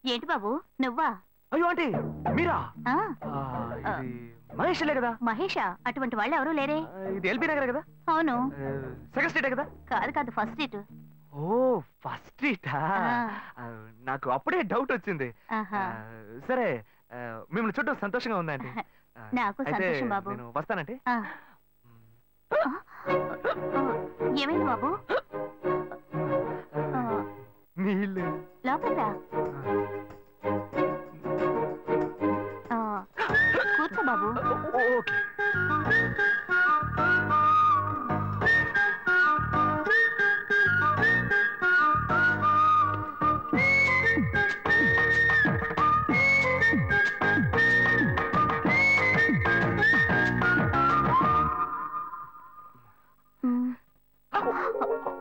ఏంటి బాబు నువ్వా? అయ్యో ఆంటీ మీరా? మహేష్లే కదా? మహేషా? అటువంటి వాళ్ళు ఎవరూ లేరే. ఇది ఎల్బీ నగర్ కదా? అవును. సెకండ్ స్ట్రీట్ కదా? కాదు కాదు, ఫస్ట్ స్ట్రీట్. ఓ ఫస్ట్ స్ట్రీటా? నాకు అప్పుడే డౌట్ వచ్చింది. సరే మిమ్మల్ని చూడటం సంతోషంగా ఉందండి. నాకు సంతోషం బాబు. నేను వస్తానంటే. ఏమైంది బాబు? నీళ్ళు లోపల కూర్చో బాబు. ఓకే.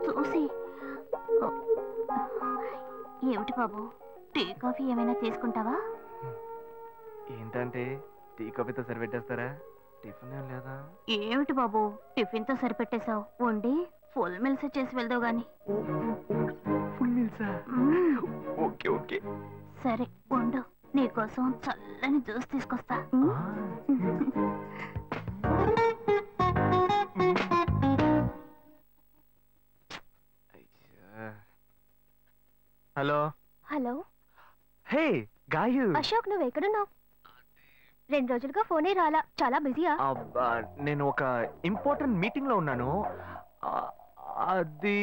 చూసి ఏమిటి బాబు, టీ కాఫీ ఏమైనా తీసుకుంటావా? ఏంటంటే టీ కాఫీతో సరిపెట్టేస్తారా? టిఫిన్ లేదా? ఏమిటి బాబు టిఫిన్ తో సరిపెట్టేశావు? వండి ఫుల్ మిల్స్ చేసి వెళ్దావు గాని. ఫుల్ మిల్సా? ఓకే ఓకే సరే వండు, నీకోసం చల్లని జ్యూస్ తీసుకొస్తా. Hello hello. హే గాయు. అశోక్ నువ్వు ఎక్కడున్నావు? 2 రోజులుగా ఫోనే రాలా, చాలా బిజీయా? నేను ఒక ఇంపార్టెంట్ మీటింగ్ లో ఉన్నాను. అది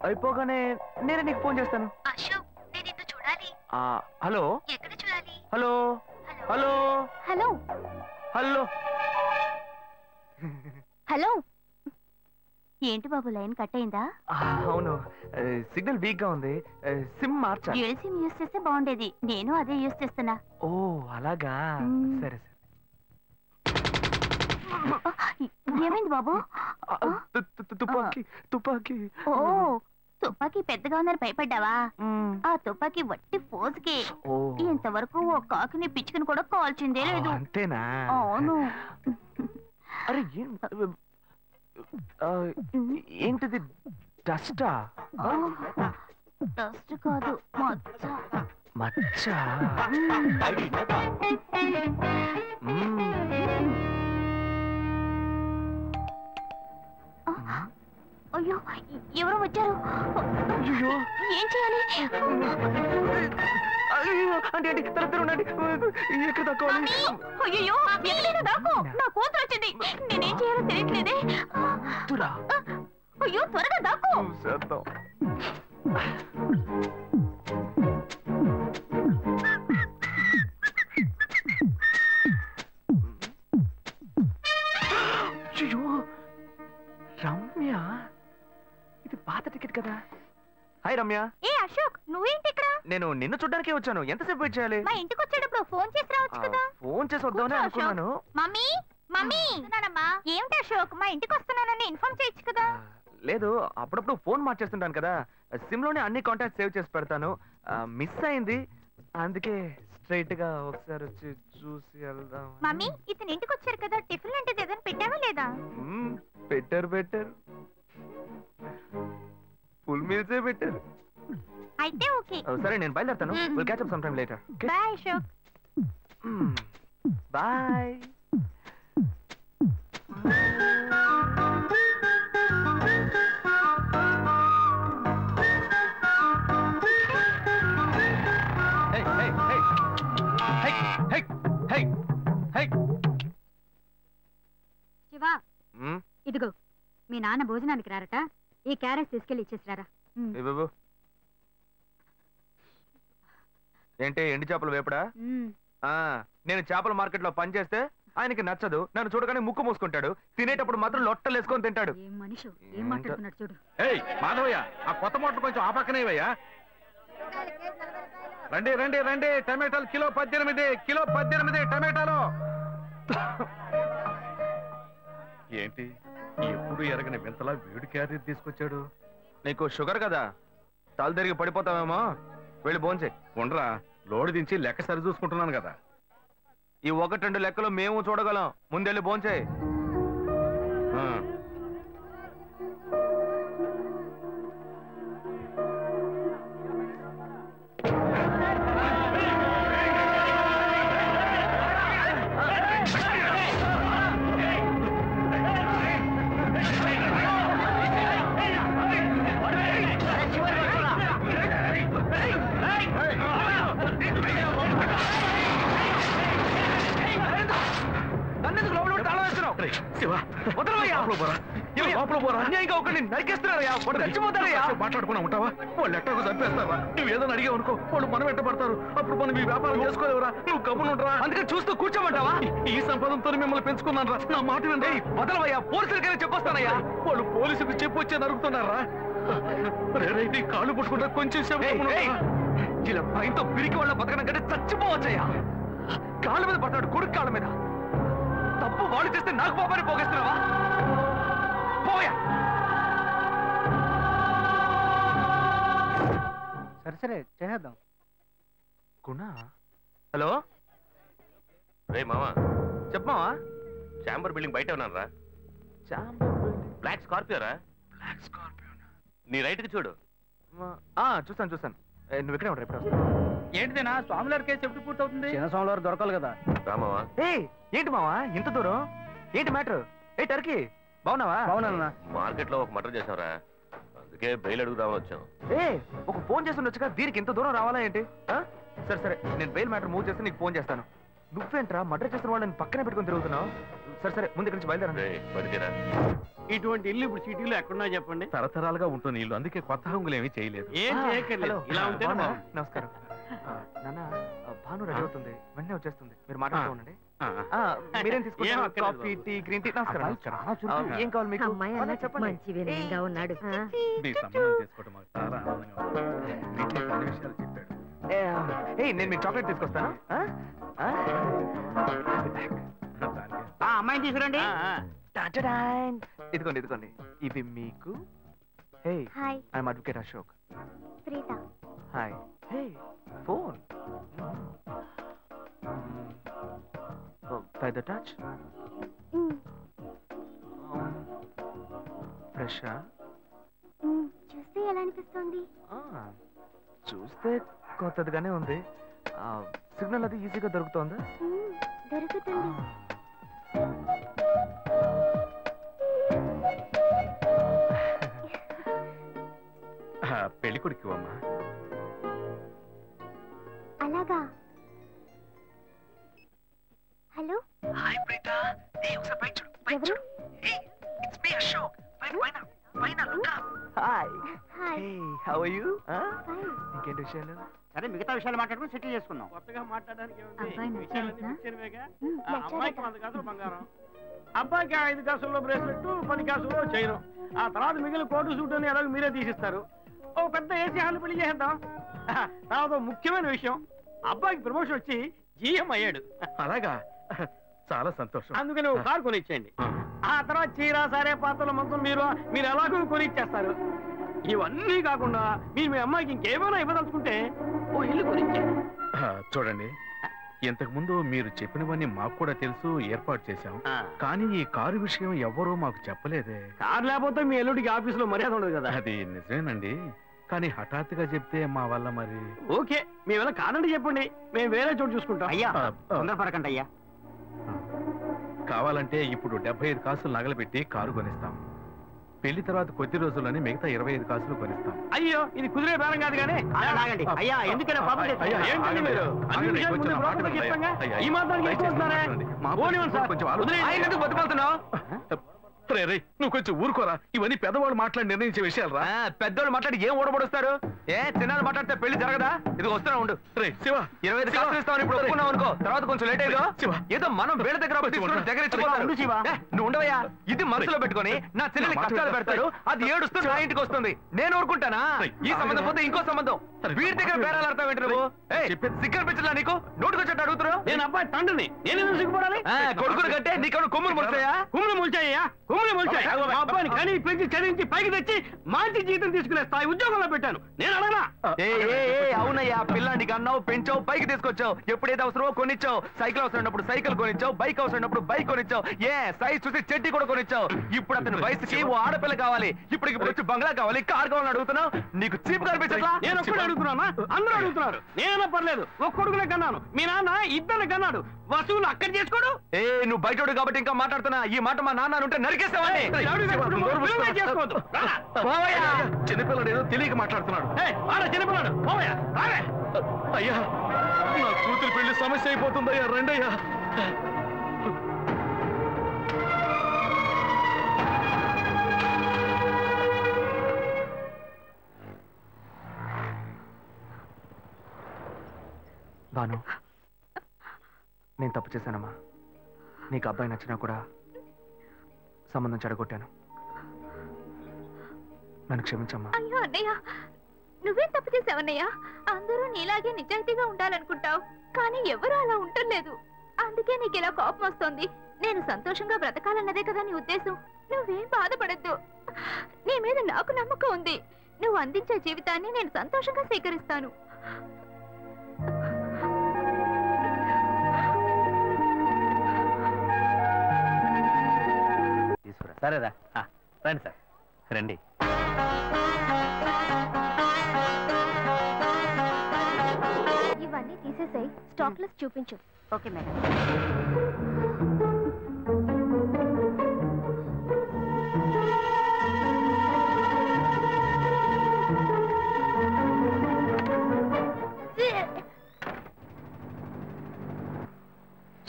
అయిపోగానే నేనే నీకు ఫోన్ చేస్తాను. అశోక్ నేను నిన్ను చూడాలి. హలో. ఎక్కడ చూడాలి? Hello hello hello hello hello. ఏంటి బాబు లైన్ కట్ అయిందా? అవును, సిగ్నల్ వీక్ గా ఉంది. సిమ్ మార్చా. డ్యూయల్ సిమ్ యూస్ చేస్తే బాగుండేది, నేను అదే యూస్ చేస్తున్నా. ఓ అలాగా, సరే సరే. ఏమైంది బాబు? తుపాకీ తుపాకీ. ఓ తుపాకీ పెద్దగా ఉందని భయపడ్డావా? ఆ తుపాకీ వట్టి ఫోజుకే. ఇంతవరకు ఓ కాకిని పిచ్చుకుని కూడా కాల్చిందే లేదు. అంతేనా? అవును. అరే ఏంటిది? డస్టా? డస్ట్ కాదు, మచ్చ. మచ్చ? అయ్యో ఎవరో వచ్చారు. ఏం చేయాలి? అంటే ఎక్కడ తక్కువాలి? అయ్యో ఎక్కడైనా దాకో, నా కూతురు వచ్చింది. నేనేం చేయాలో తెలియట్లేదే. అయ్యో త్వరగా దాకో. రమ్య, ఇది పాత టికెట్ కదా? హాయ్ రమ్య. ఏ అశోక్ నువ్వేంటి ఇక్కడ? నేను నిన్ను చూడ్డానికే వచ్చాను. ఎంతసేపు వెయిట్ చేయాలి? మా ఇంటికి వచ్చేటప్పుడు ఫోన్ చేసి రావచ్చు కదా. ఫోన్ చేసి వద్దామని అనుకున్నాను. మమ్మీ మమ్మీ ఏమిటి అశోక్, మా ఇంటికి వస్తున్నానని ఇన్ఫార్మ్ చేయొచ్చు కదా. లేదు, అప్పుడప్పుడు ఫోన్ మార్చేస్తుంటాను కదా, సిమ్ లోనే అన్ని కాంటాక్ట్ సేవ్ చేసి పెడతాను. మిస్ అయింది, అందుకే స్ట్రైట్ గా ఒకసారి వచ్చి చూసి వెళ్దాం. మమ్మీ ఇతను ఇంటికి వచ్చారు కదా, టిఫిన్ లాంటిది ఏదైనా పెట్టావా లేదా? పెట్టారు పెట్టారు, ఫుల్ మీల్సే పెట్టారు. అయితే ఓకే. సరే నేను బయలుదేరుతాను. Will catch up some time later. Bye Ashok. Bye. Shiva, ఇదిగో మీ నాన్న భోజనానికి రారట, ఈ క్యారెట్ తీసుకెళ్లి ఇచ్చేసిరారా. ఏంటి ఎండి చేపలు వేపడా? నేను చేపల మార్కెట్ లో పని చేస్తే ఆయనకి నచ్చదు, నన్ను చూడగానే ముక్కు మూసుకుంటాడు, తినేటప్పుడు మాత్రం లొట్టలు వేసుకొని తింటాడు. ఏం మనిషి, ఏం మాట్లాడుతున్నాడు చూడు. ఏయ్ మాధవయ్య, ఆ కొత్త మోటార్ కొంచెం ఆ పక్కనేవయ్యా. రండి రండి రండి, టమాటాలు కిలో 18, కిలో 18 టమాటాలు. ఏంటి ఎప్పుడు ఎరగని వింతలా వేడి క్యారీ తీసుకొచ్చాడు? నీకు షుగర్ కదా, తల తిరిగి పడిపోతావేమో, వెళ్ళి భోంచే. ఉండరా, లోడు దించి లెక్క సరి చూసుకుంటున్నాను కదా. ఈ 1-2 లెక్కలు మేము చూడగలం, ముందెళ్ళి భోంచే. శివ వదలవయ్యా అన్యాయంగా ఒకరిని నరికేస్తున్నారయ్యా వాడు చచ్చిపోతారయ్యా మాట్లాడుకున్నా ఉంటావా వాళ్ళు ఎట్టకు చంపేస్తారా నువ్వు ఏదైనా అడిగావు అనుకో వాళ్ళు మనం ఎట్టబడతారు అప్పుడు మనం ఈ వ్యాపారం చేసుకోలేవురా నువ్వు కమ్మునుంటరా అందుకని చూస్తూ కూర్చోమంటావా ఈ సంపదంతో మిమ్మల్ని పెంచుకున్నాను రా నా మాట వినండి వదలవయ్యా పోలీసులకైనా చెప్పొస్తానయ్యా వాళ్ళు పోలీసుకు చెప్పి వచ్చే నరుకుతున్నారా నీ కాళ్ళు పుట్టుకుంటా కొంచెం ఇలా భయంతో పిరికి వాళ్ళ బతకడం కంటే చచ్చిపోవచ్చయ్యా కాళ్ళ మీద పడతాడు కొడుకు కాళ్ళ మీద తప్పు వాళ్ళు చేస్తే నాకు పాపాన్ని పోగేస్తున్నావా పోయా సరే చేద్దాం గుణ హలో రే మామా చెప్పమావా చాంబర్ బిల్డింగ్ బయట ఉన్నారా బ్లాక్ స్కార్పియో రా బ్లాక్ స్కార్పియో నీ రైట్ కి చూడు చూస్తాను నువ్వు ఇక్కడే ఉంటావు ఎప్పుడు వస్తావు ఏంటిదేనా స్వామివారి కేసు ఎప్పుడు పూర్తవుతుంది చిన్న స్వామివారు దొరకాలి కదా రామావా ఏంటి మావా ఇంత దూరం ఏంటి మ్యాటర్ టర్కీ బాగున్నావా అవునన్నా మార్కెట్ లో ఒక మర్డర్ చేసావురా అందుకే బెయిల్ అడుగుదామని వచ్చాం ఒక ఫోన్ చేస్తుండొచ్చుగా దీనికి ఇంత దూరం రావాలా ఏంటి సరే నేను బెయిల్ మ్యాటర్ మూవ్ చేస్తే నీకు ఫోన్ చేస్తాను నువ్వేంట్రా మర్డర్ చేసిన వాళ్ళని పక్కనే పెట్టుకుని తిరుగుతున్నావు సరే ముందు నుంచి బయలుదేరా ఇటువంటి ఇల్లు ఇప్పుడు సిటీలో ఎక్కడున్నా చెప్పండి తరతరాలుగా ఉంటుంది ఇల్లు అందుకే కొత్త హంగులు ఏమీ చేయలేదు ఏం చేయక్కర్లేదు ఇలా ఉంటే నమస్కారం నాన్న భాను రెడీ అవుతుంది వెంటనే వచ్చేస్తుంది మీరు మాట్లాడుతూ ఉండండి మీరేం తీసుకుంటారు కాఫీ టీ గ్రీన్ టీ నమస్కారం ఏం కావాలి మీకు చెప్పండి మంచి వినయంగా ఉన్నాడు మీ సంబంధం చేసుకోవడం మాకు చాలా ఆనందంగా ఉంది. మీతో కొన్ని విషయాలు చెప్పాడు నేను మీ చాక్లెట్ తీసుకొస్తాను అమ్మాయిని తీసుకురండి ఇదిగోండి ఇవి మీకు I'm advocate Ashok hi phone by the touch ఫ్రెషా చూస్తే ఎలా అనిపిస్తుంది చూస్తే కొత్తదిగానే ఉంది సిగ్నల్ అది ఈజీగా దొరుకుతోందా దొరుకుతుంది పెళ్లి కొడుకు అమ్మా అలాగా హలో హాయ్ ప్రీత ఒకసారి బయట చూడు బయట చూడు ఇట్స్ మీ అశోక్ పైన look up hi how are you ఇంకేంటి విషయాలు సరే మిగతా విషయాలు మాట్లాడుకుని సెటిల్ చేసుకుందాం కొత్తగా మాట్లాడడానికి అమ్మాయికి 100 కాసులు బంగారం అబ్బాయికి 5 కాసుల్లో బ్రేస్లెట్ 10 కాసుల్లో చైన్ ఆ తర్వాత మిగిలిన కోటు సూట్ అని ఎలాగో మీరే తీసిస్తారు ఓ పెద్ద ఏసీ హాల్ పెళ్లి చేద్దాం తర్వాత ముఖ్యమైన విషయం అబ్బాయికి ప్రమోషన్ వచ్చి జీఎం అయ్యాడు అలాగా చాలా సంతోషం అందుకని ఒక కారు కొనిచ్చేయండి ఆ తర్వాత చీర సరే పాత్రల మొత్తం మీరు ఎలాగో కొనిచ్చేస్తారు ఇవన్నీ కాకుండా మీరు మీ అమ్మాయికి ఇంకేమైనా ఇవ్వదలుచుకుంటే ఓ ఇల్లు కొనిచ్చేయండి చూడండి ఇంతకు ముందు మీరు చెప్పినవన్నీ మాకు కూడా తెలుసు ఏర్పాటు చేశాం కానీ ఈ కారు విషయం ఎవ్వరూ మాకు చెప్పలేదే కారు లేకపోతే మీ ఎల్లుడికి ఆఫీసులో మర్యాద ఉండదు కదా అది నిజమేనండి కానీ హఠాత్తుగా చెప్తే మా వల్ల మరి ఓకే మీ వల్ల కాదండి చెప్పండి మేము వేరే చోటు చూసుకుంటాం అయ్యా తొందరపడకండి అయ్యా కావాలంటే ఇప్పుడు 75 కాసులు నగలబెట్టి కారు కొనిస్తాం పెళ్లి తర్వాత కొద్ది రోజుల్లోనే మిగతా 25 కాసులు కొనిస్తాం అయ్యో ఇది కుదిరే బేరం కాదు కానీ అయ్యా ఎందుకైనా ఈ నువ్వు కొంచెం ఊరుకోరా ఇవన్నీ పెద్దవాళ్ళు మాట్లాడి నిర్ణయించే విషయాలు రా పెద్దవాళ్ళు మాట్లాడి ఏం ఓడబడుస్తారు చిన్నాళ్ళు మాట్లాడితే పెళ్లి జరగదా ఇది వస్తున్నా ఉండు రే శివ 25 కాసులు ఇస్తామని ఇప్పుడు ఒప్పుకున్నావు అనుకో తర్వాత కొంచెం లేట్ అయ్యో ఏదో మనం వేళ దగ్గర నువ్వు ఉండవయ్యా ఇది మనసులో పెట్టుకొని నా చెల్లెలు కష్టాలు పెడతాడు అది ఏడుస్తూ నా ఇంటికి వస్తుంది నేను ఊరుకుంటానా ఈ సంబంధం పోతే ఇంకో సంబంధం వీడి దగ్గర బేరాలు ఆడతావు ఏంటి నువ్వు సిగ్గర్ పెంచలా నీకు నోటుకొచ్చేట్టు అడుగుతున్నావు నేను అబ్బాయి తండ్రిని నేను సిగ్గుపడాలి కొడుకులు కంటే నీకు కొమ్ములు ముడిచాయా కుమ్ములు ముడిచాయ్యా అబ్బాయిని కానీ పెంచి చదివించి పైకి తెచ్చి మంచి జీతం తీసుకునే స్థాయి ఉద్యోగంలో పెట్టాను నేను అడగనా అవునయ్యా పిల్లానికి అన్నావు పెంచావు పైకి తీసుకొచ్చావు ఎప్పుడైతే అవసరమో కొనిచ్చావు సైకిల్ అవసరమైనప్పుడు సైకిల్ కొనిచ్చావు బైక్ అవసరమైనప్పుడు బైక్ కొనిచ్చావు సైజ్ చూసి చెట్టి కూడా కొనిచ్చావు ఇప్పుడు అతని వయసుకి ఓ ఆడపిల్ల కావాలి ఇప్పుడు వచ్చి బంగ్లా కావాలి కార్ కావాలని అడుగుతున్నావు నీకు చీప్ కనిపించట్లా నేను ఒక్కడే అడుగుతున్నా అందరూ అడుగుతున్నారు నేనే పర్లేదు ఒక్కొడుకునే కన్నాను మీ నాన్న ఇద్దరు కన్నాడు వసూలు అక్కడ చేసుకోడు నువ్వు బయటోడు కాబట్టి ఇంకా మాట్లాడుతున్నా ఈ మాట మా నాన్న ఉంటే నరికేస్తావని చిన్నపిల్లడు ఏదో తెలియక మాట్లాడుతున్నాడు చిన్నపిల్లడు అయ్యా నా కూతురు పెళ్లి సమస్య అయిపోతుందయ్యా రండయ్యా భాను, నేను తప్పు చేశానమ్మా. నీకు అబ్బాయి నచ్చినా కూడా సంబంధం చెడగొట్టాను. నన్ను క్షమించమ్మా. అయ్యో అన్నయ్య, నువ్వేం తప్పు చేసావన్నయ్య? అందరూ నీలాగే నిజాయితీగా ఉండాలనుకుంటావు, కానీ ఎవరు అలా ఉండలేదు. అందుకే నీకు ఇలా కోపం వస్తుంది. నేను సంతోషంగా బ్రతకాలన్నదే కదా నీ ఉద్దేశం. నువ్వేం బాధపడద్దు. నీ మీద నాకు నమ్మకం ఉంది. నువ్వు అందించే జీవితాన్ని నేను సంతోషంగా స్వీకరిస్తాను. సరేరా, రండి సార్, రండి. ఇవన్నీ తీసేసాయి, స్టాక్ లిస్ట్ చూపించు. Okay madam.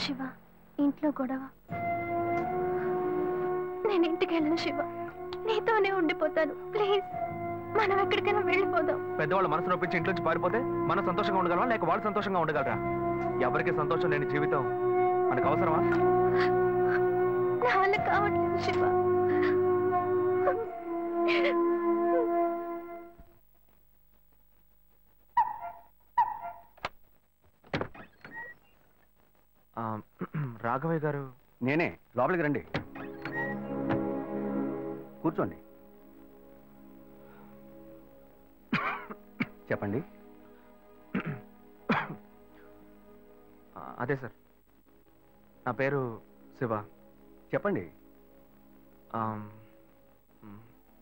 శివ, ఇంట్లో గొడవ. నేను ఇంటికి వెళ్ళను శివ, నీతోనే ఉండిపోతాను. ప్లీజ్, మనం ఎక్కడికైనా వెళ్ళిపోదాం. పెద్దవాళ్ళు మనసు నొప్పించి ఇంట్లోంచి పారిపోతే మనం సంతోషంగా ఉండగలమా, లేక వాళ్ళు సంతోషంగా ఉండగలరా? ఎవరికి సంతోషం లేని జీవితం మనకు అవసరమా? నాన్న కావట్లేదు శివ. రాఘవయ్య గారు. నేనే, లోపలికి రండి, కూర్చోండి. చెప్పండి. అదే సార్, నా పేరు శివ. చెప్పండి.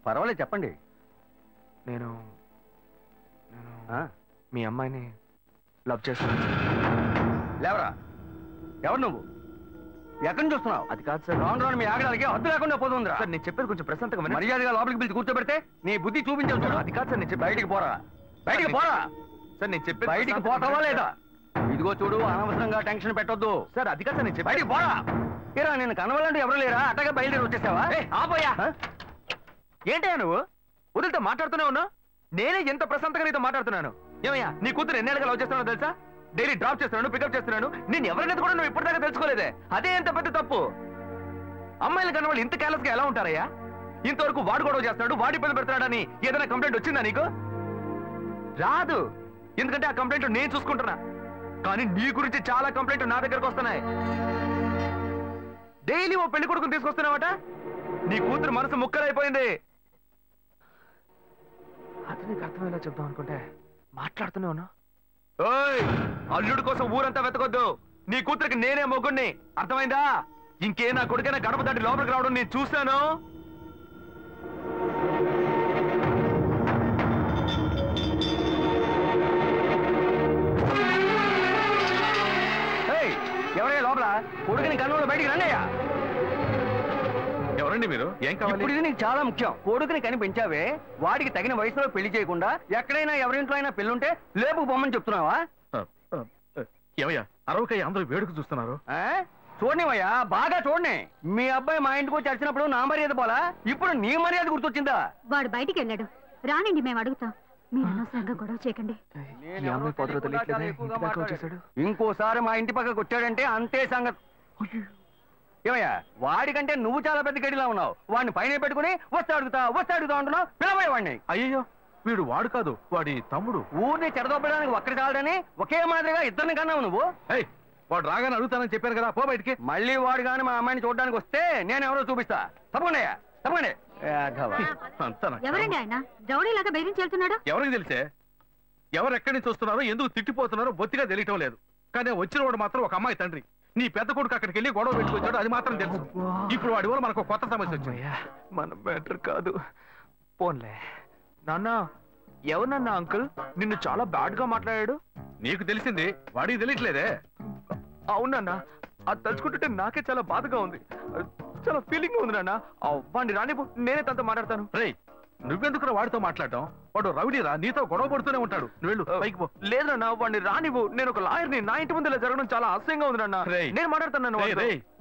పర్వాలేదు, చెప్పండి. నేను మీ అమ్మాయిని లవ్ చేస్తాను. లేవరా, ఎవరు నువ్వు? ఎక్కడి నుంచి చూస్తున్నావు? అది కాదు సార్. రాను రాను మీ ఆగడానికి హద్దు లేకుండా పోతుందిరా. సార్, నేను చెప్పేది కొంచెం ప్రశాంతంగా వినండి. మర్యాదగా లోపలికి పిలిచి కూర్చోబెడితే నీ బుద్ధి చూపించావు చూడు. అది కాదు సార్, నేను చెప్పేది. బయటికి పోరా, బయటికి పోరా. సార్, నేను చెప్పేది బయటికి పోతావా లేదా? ఇదిగో చూడు, అనవసరంగా టెన్షన్ పెట్టొద్దు. సార్, అది కాదు సార్, నేను చెప్పేది. బయటికి పోరా. ఏరా, నేను కనవాలంటే ఎవరు లేరా? అట్టగా బయలుదేరి వచ్చేసావా? ఆపోయా, ఏంటయ్యా నువ్వు? వదిలితో మాట్లాడుతూనే ఉన్నా. నేనే ఎంత ప్రశాంతంగా నీతో మాట్లాడుతున్నాను. ఏమయ్యా, నీ కూతురు ఎన్నేళ్ళగా లవ్ చేస్తున్నానో తెలుసా? డైలీ డ్రాప్ చేస్తున్నాను, పికప్ చేస్తున్నాను. నేను ఎవరైనా కూడా నువ్వు ఇప్పటిదాకా తెలుసుకోలేదే. అదే ఎంత పెద్ద తప్పు. అమ్మాయిలు కన్నా వాళ్ళు ఇంత కేర్లెస్ గా ఎలా ఉంటారయ్యా? ఇంతవరకు వాడు గొడవ చేస్తున్నాడు, వాడి పని పెడతాడని ఏదైనా కంప్లైంట్ వచ్చిందా నీకు? రాదు, ఎందుకంటే ఆ కంప్లైంట్ నేను చూసుకుంటున్నా. కానీ నీ గురించి చాలా కంప్లైంట్ నా దగ్గరకు వస్తున్నాయి. డైలీ ఓ పెళ్లి కొడుకుని తీసుకొస్తున్నావట. నీ కూతురు మనసు ముక్కలైపోయింది. అతనికి అర్థమయ్యేలా చెప్దాం అనుకుంటే మాట్లాడుతూనే ఉన్నా. ఓయ్, అల్లుడి కోసం ఊరంతా వెతకొద్దు. నీ కూతురికి నేనే మొగ్గుణ్ణి, అర్థమైందా? ఇంకే నా కొడుకైనా గడప దాటి లోపలికి రావడం నేను చూశాను. ఎవరయ్యా లోపల? కొడుకుని కన్నులో బయటికి రండియ్యా. ఎవరండి మీరు? ఏం కావాలి? ఇప్పుడు ఇది నీకు చాలా ముఖ్యం. కొడుకుని కని పెంచావే, వాడికి తగిన వయసులో పెళ్లి చేయకుండా ఎక్కడైనా ఎవరింట్లో అయినా పెళ్ళుంటే లేపుకు పొమ్మని చెప్తున్నావా? ఏమయ్యా, అరవకయ్య అందరూ వేడుక చూస్తున్నారు. చూడనివయ్యా, బాగా చూడని. మీ అబ్బాయి మా ఇంటికి వచ్చి వచ్చినప్పుడు నా మర్యాద పోలా, ఇప్పుడు నీ మర్యాద గుర్తొచ్చిందా? వాడు బయటికి వెళ్ళాడు, రానండి, మేము అడుగుతాం. మీరు అనవసరంగా గొడవ చేయకండి. ఇంకోసారి మా ఇంటి పక్కకు వచ్చాడంటే అంతే సంగతి. ఏమయ్యా, వాడికంటే నువ్వు చాలా పెద్ద గడిలా ఉన్నావు. వాడిని పైన పెట్టుకుని వస్తే అడుగుతా అంటున్నావు. పిలవయ్య వాడిని. అయ్యో, వీడు వాడు కాదు, వాడి తమ్ముడు. ఊరిని చెడదొబ్బడానికి ఒక్కడి చాలడని ఒకే మాదిరిగా ఇద్దరిని కన్నావు నువ్వు. వాడు రాగానే అడుగుతానని చెప్పాను కదా, పో బయటికి. మళ్ళీ వాడు గాని మా అమ్మాయిని చూడడానికి వస్తే నేను ఎవరో చూపిస్తా. తప్పకుండా తప్పకుండా. ఎవరండి ఆయన? రౌడీలాగా బెదిరించి వెళ్తున్నాడు. ఎవరికి తెలిసే? ఎవరు ఎక్కడి నుంచి వస్తున్నారో, ఎందుకు తిట్టిపోతున్నారో బొత్తిగా తెలియటం లేదు. కానీ వచ్చిన వాడు మాత్రం ఒక అమ్మాయి తండ్రి. నీ పెద్ద కొడుకు అక్కడికి వెళ్ళి గొడవ పెట్టుకొచ్చాడు, అది మాత్రం తెలుసు. ఇప్పుడు వాడి వల్ల మనకు కొత్త సమస్య వచ్చింది. మన బెటర్ కాదు, పోన్లే. నాన్న, ఎవరన్నా అంకుల్ నిన్ను చాలా బ్యాడ్ గా మాట్లాడాడు? నీకు తెలిసింది, వాడికి తెలియట్లేదే. అవునన్నా, అది తలుచుకుంటుంటే నాకే చాలా బాధగా ఉంది, చాలా ఫీలింగ్ ఉంది నాన్న. వాడిని రానిపో, నేనే తనతో మాట్లాడతాను. రేయ్, నువ్వెందుకు వాడితో మాట్లాడటం? వాడు రౌడీరా, నీతో గొడవ పడుతూనే ఉంటాడు. నువ్వు వెళ్ళు, పైకి పో. లేదు నాన్న, వాడిని రానివ్వు. నేను ఒక లాయర్ని. నా ఇంటి ముందు ఇలా జరగడం చాలా అసహ్యంగా ఉంది నాన్న. నేను మాట్లాడతాను.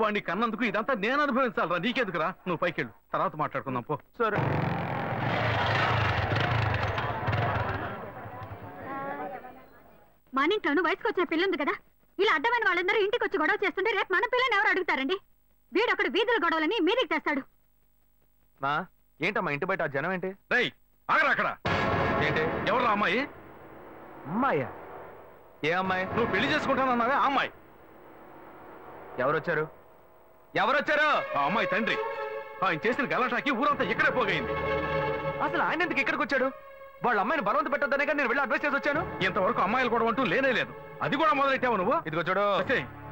వాడిని కన్నందుకు ఇదంతా నేను అనుభవించాలరా, నీకెందుకురా? నువ్వు పైకి వెళ్ళు, తర్వాత మాట్లాడుకుందాం, పో. సరే. మన ఇంట్లోనూ వయసుకు వచ్చిన పిల్ల ఉంది కదా, ఇలా అడ్డమైన వాళ్ళందరూ ఇంటికి వచ్చి గొడవ చేస్తుంటే రేపు మన పిల్లని ఎవరు అడుగుతారండి? వీడొకడు వీధుల గొడవలని మీదికి తెస్తాడు. మా ఏంటమ్మా ఇంటి బయట జనం ఏంటి? రేయ్ ఆగరా అక్కడ. ఏంటి? ఎవరు అమ్మాయి? అమ్మాయ్యా? ఏ అమ్మాయి? నువ్వు పెళ్లి చేసుకుంటానన్నావే ఆ అమ్మాయి. ఎవరొచ్చారు? ఎవరొచ్చారు? ఆ అమ్మాయి తండ్రి. ఆయన చేసిన గలాటాకి ఊరంతా ఇక్కడే పోగైంది. అసలు ఆయన ఎందుకు ఇక్కడికి వచ్చాడు? వాళ్ళ అమ్మాయిని బలవంత పెట్టొద్దనే కానీ నేను వెళ్ళి అడ్వైస్ చేసి వచ్చాను. ఇంతవరకు అమ్మాయిలు కూడా అంటూ లేనే లేదు. అది కూడా మొదలెట్టావు నువ్వు. ఇదిగో చూడు,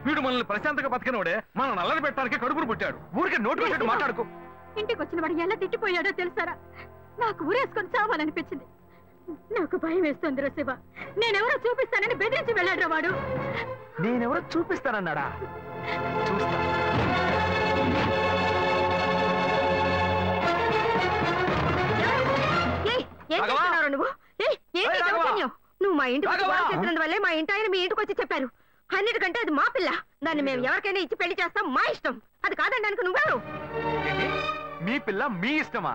వీడు మనల్ని ప్రశాంతంగా బతికినోడే మన నల్లని పెట్టడానికి కడుపును పుట్టాడు. ఊరికే నోటు పెట్టాడు మాట్లాడుకో. ఇంటికి వచ్చిన వాడు ఎలా తిట్టిపోయాడో తెలుసారా? నాకు ఊరేసుకొని చావాలనిపించింది. నాకు భయం వేస్తుంది రా శివ. నేనెవరో చూపిస్తానని బెదిరించి వెళ్ళాడు వాడు. నేనెవరో చూపిస్తానన్నాడా? చూస్తా. నువ్వు మా ఇంటికి చేసినందువల్లే మా ఇంటి ఆయన మీ ఇంటికి వచ్చి చెప్పారు. అన్నిటికంటే అది మా పిల్ల. దాన్ని మేము ఎవరికైనా ఇచ్చి పెళ్లి చేస్తాం, మా ఇష్టం. అది కాదనడానికి నువ్వెవరు? మీ పిల్ల మీ ఇష్టమా?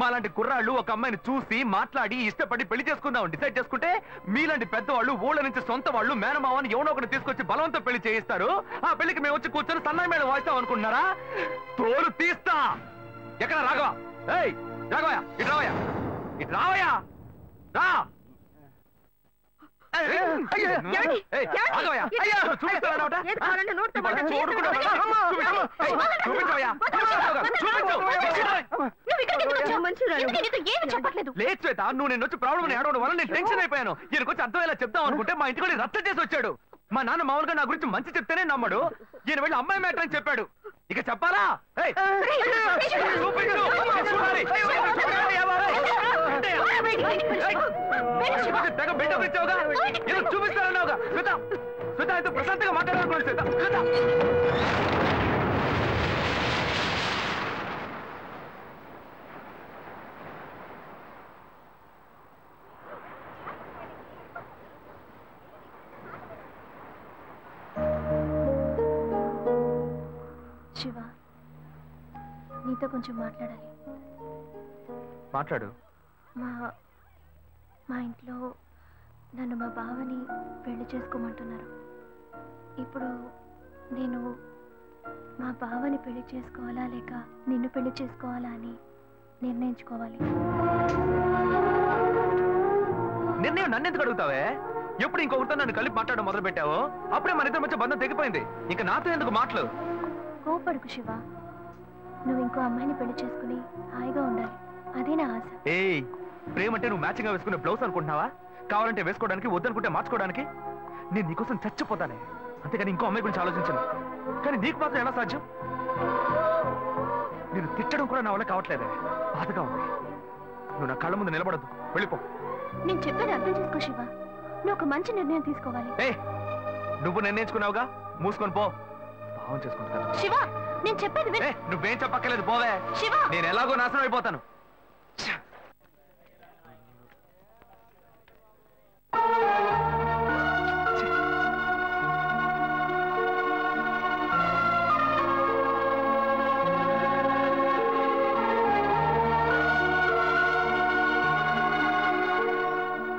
మాలాంటి కుర్రాళ్ళు ఒక అమ్మాయిని చూసి మాట్లాడి ఇష్టపడి పెళ్లి చేసుకుందాం డిసైడ్ చేసుకుంటే, మీలాంటి పెద్దవాళ్ళు ఊళ్ళ నుంచి సొంత వాళ్ళు మేనమావని ఎవనో ఒకటి తీసుకొచ్చి బలవంతం పెళ్లి చేయిస్తారు. ఆ పెళ్లికి మేము వచ్చి కూర్చొని సన్నాయి మేళ వాయిస్తాం అనుకుంటున్నారా? తోలు తీస్తా. ఎక్కడ రాఘవ? ఏయ్ రాఘవయ్య, ఇటు రావయ్యా, ఇటు రావయ్యా, రా. లేదు శ్వేత, నువ్వు నేను వచ్చి ప్రాబ్లం ఏడవడం వల్ల నేను టెన్షన్ అయిపోయాను. ఈయనకు వచ్చి అర్థమయ్యేలా చెప్తాం అనుకుంటే మా ఇంటికి రద్దు చేసి వచ్చాడు. మా నాన్న మామూలుగా నా గురించి మంచి చెప్తేనే నమ్మడు. ఈయన వెళ్ళి అమ్మాయి మ్యాటర్ అని చెప్పాడు. ఇక చెప్పాలా? తెగ బిల్డప్ ఇచ్చావుగా, ఏదో చూపిస్తారన్నావుగా. శ్వేత, శ్వేత అయితే ప్రశాంతంగా మాట్లాడాలనుకున్నాను. శ్వేత, శ్వేత. శివ, నీతో కొంచెం మాట్లాడాలి. మాట్లాడు. మా ఇంట్లో నన్ను మా బావని పెళ్లి చేసుకోమంటున్నారు. ఇప్పుడు నేను మా బావని పెళ్లి చేసుకోవాలా లేక నిన్ను పెళ్లి చేసుకోవాలా అని నిర్ణయించుకోవాలి. నిర్ణయం నన్ను ఎందుకు అడుగుతావే? ఎప్పుడు ఇంకొకరితో నన్ను కలిపి మాట్లాడడం మొదలు పెట్టావో అప్పుడే మన ఇద్దరి మధ్య బంధం తెగిపోయింది. ఇంకా నాతో ఎందుకు మాటలు? కోపడుకు శివ, నువ్వు ఇంకో అమ్మాయిని పెళ్లి చేసుకుని హాయిగా ఉండాలి. అదే నా ఆశ. ఏయ్, ప్రేమ అంటే నువ్వు మ్యాచింగ్ గా వేసుకునే బ్లౌజ్ అనుకుంటున్నావా? కావాలంటే వేసుకోవడానికి, వద్దనుకుంటే మార్చుకోవడానికి. నేను నీకోసం చచ్చిపోతానే, అంతేగాని ఇంకో అమ్మాయి గురించి ఆలోచించను. కానీ నీకు మాత్రం ఎలా సాధ్యం? నేను తిట్టడం కూడా నా వల్ల కావట్లేదే, బాధగా ఉంది. నువ్వు నా కళ్ళ ముందు నిలబడద్దు, వెళ్ళిపో. నేను చెప్పేది అర్థం చేసుకో శివ, నువ్వు ఒక మంచి నిర్ణయం తీసుకోవాలి. ఏ, నువ్వు నిర్ణయించుకున్నావుగా, మూసుకొని పో. భావం చేసుకుంటాను. శివ, నేను చెప్పేది నువ్వేం చెప్పక్కర్లేదు, పోవే. శివ, నేను ఎలాగో నాశనం అయిపోతాను.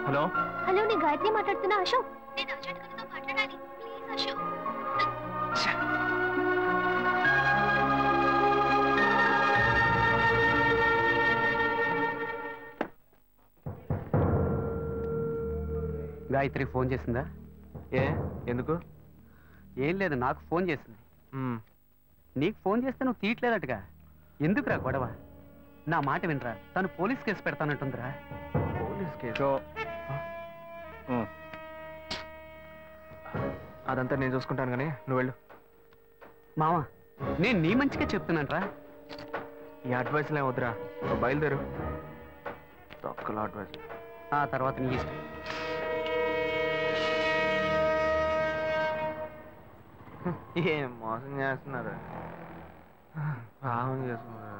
హలో హలో, నేను గాయత్రి మాట్లాడుతున్నా. అశోక్, నేను అర్జెంట్ గా మాట్లాడాలి, ప్లీజ్ అశోక్. గాయత్రి ఫోన్ చేసిందా? ఏ ఎందుకు? ఏం లేదు, నాకు ఫోన్ చేసింది. నీకు ఫోన్ చేస్తే నువ్వు తీయట్లేదట్టుగా. ఎందుకురా గొడవ? నా మాట వినరా, తను పోలీస్ కేసు పెడతానంటుందిరా. Police case? అదంతా నేను చూసుకుంటాను కానీ నువ్వు వెళ్ళు. మావా, నేను నీ మంచిగా చెప్తున్నానరా. ఈ అడ్వైస్లే వద్దురా, బయలుదేరు. తొక్కల అడ్వైస్. ఆ తర్వాత నీ ఇష్టం. ఏం మోసం చేస్తున్నారు, పాపం చేస్తున్నారు.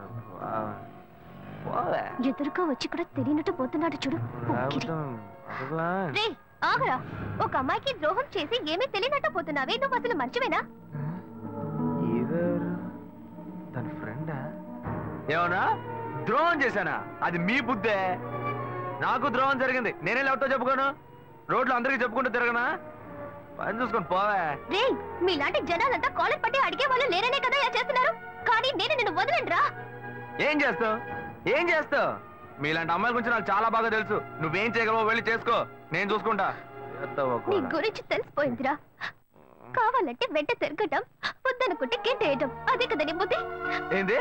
ఎదురుగా వచ్చి కూడా తెలియనట్టు పోతున్నాడు చూడు. రేయ్, ఆగరా. ఒక అమ్మాయికి ద్రోహం చేసి ఏమీ తెలియనట్టు పోతున్నావే, నువ్వు అసలు మంచివేనా? తన ఫ్రెండా? ఏమన్నా ద్రోహం చేశానా? అది మీ బుద్ధే. నాకు ద్రోహం జరిగింది, నేనే లేవతో చెప్పుకోను. రోడ్లు అందరికీ చెప్పుకుంటూ తిరగనా? పని చూసుకొని పోవే. రే మీలాంటి జనాలంతా కాలర్ పట్టి అడిగే వాళ్ళు లేరనే కదా ఇలా చేస్తున్నారు. కానీ నేను నిన్ను వదలండి రా. ఏం చేస్తావు? ఏం చేస్తావు? మీలాంటి అమ్మాయిల గురించి నాకు చాలా బాగా తెలుసు. నువ్వేం చేయగలవో వెళ్ళి చేసుకో, నేను చూసుకుంటా. నీ గురించి తెలిసిపోయిందిరా. కావాలంటే వెంట తిరగటం, వద్దనుకుంటే గెంటేయటం, అదే కదా నీ బుద్ధి. ఏంది?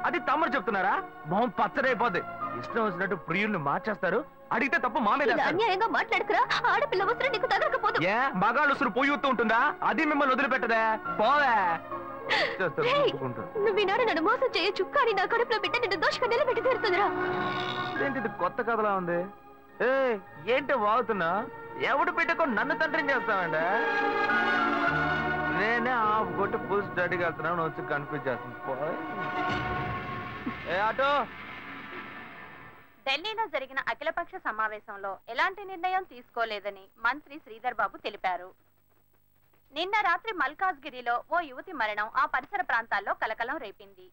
అది తమ్ముడు చెప్తున్నారా? మొహం పచ్చడైపోద్ది. ఇష్టం వచ్చినట్టు ప్రియుల్ని మార్చేస్తారు. అడిగితే తప్పు మా మీద వేస్తారు. అన్యాయంగా మాట్లాడుకురా. ఆడపిల్ల వస్త్రం నీకు తగలకపోదు. ఏ మగాళ్ళు ఉసురు పొయ్యూతూ ఉంటుందా? అది మిమ్మల్ని వదిలిపెట్టదే. పోవే. నువ్వు ఈనాడు నన్ను మోసం చేయొచ్చు, కానీ నా కడుపులో బిడ్డ నిన్ను దోషంగా నిలబెట్టి తీరుతుందిరా. ఏంటిది కొత్త కథలా ఉంది? ఏ ఏంటో వాగుతున్నా? ఎవడు బిడ్డకు నన్ను తండ్రిని చేస్తామండి? నేనే ఆఫ్ కొట్టి ఫుల్ స్టడీకి వెళ్తున్నాను, వచ్చి కన్ఫ్యూజ్ చేస్తుంది. ఏ ఆటో. ఢిల్లీలో జరిగిన అఖిలపక్ష సమావేశంలో ఎలాంటి నిర్ణయం తీసుకోలేదని మంత్రి శ్రీధర్ బాబు తెలిపారు. నిన్న రాత్రి మల్కాజ్గిరిలో ఓ యువతి మరణం ఆ పరిసర ప్రాంతాల్లో కలకలం రేపింది.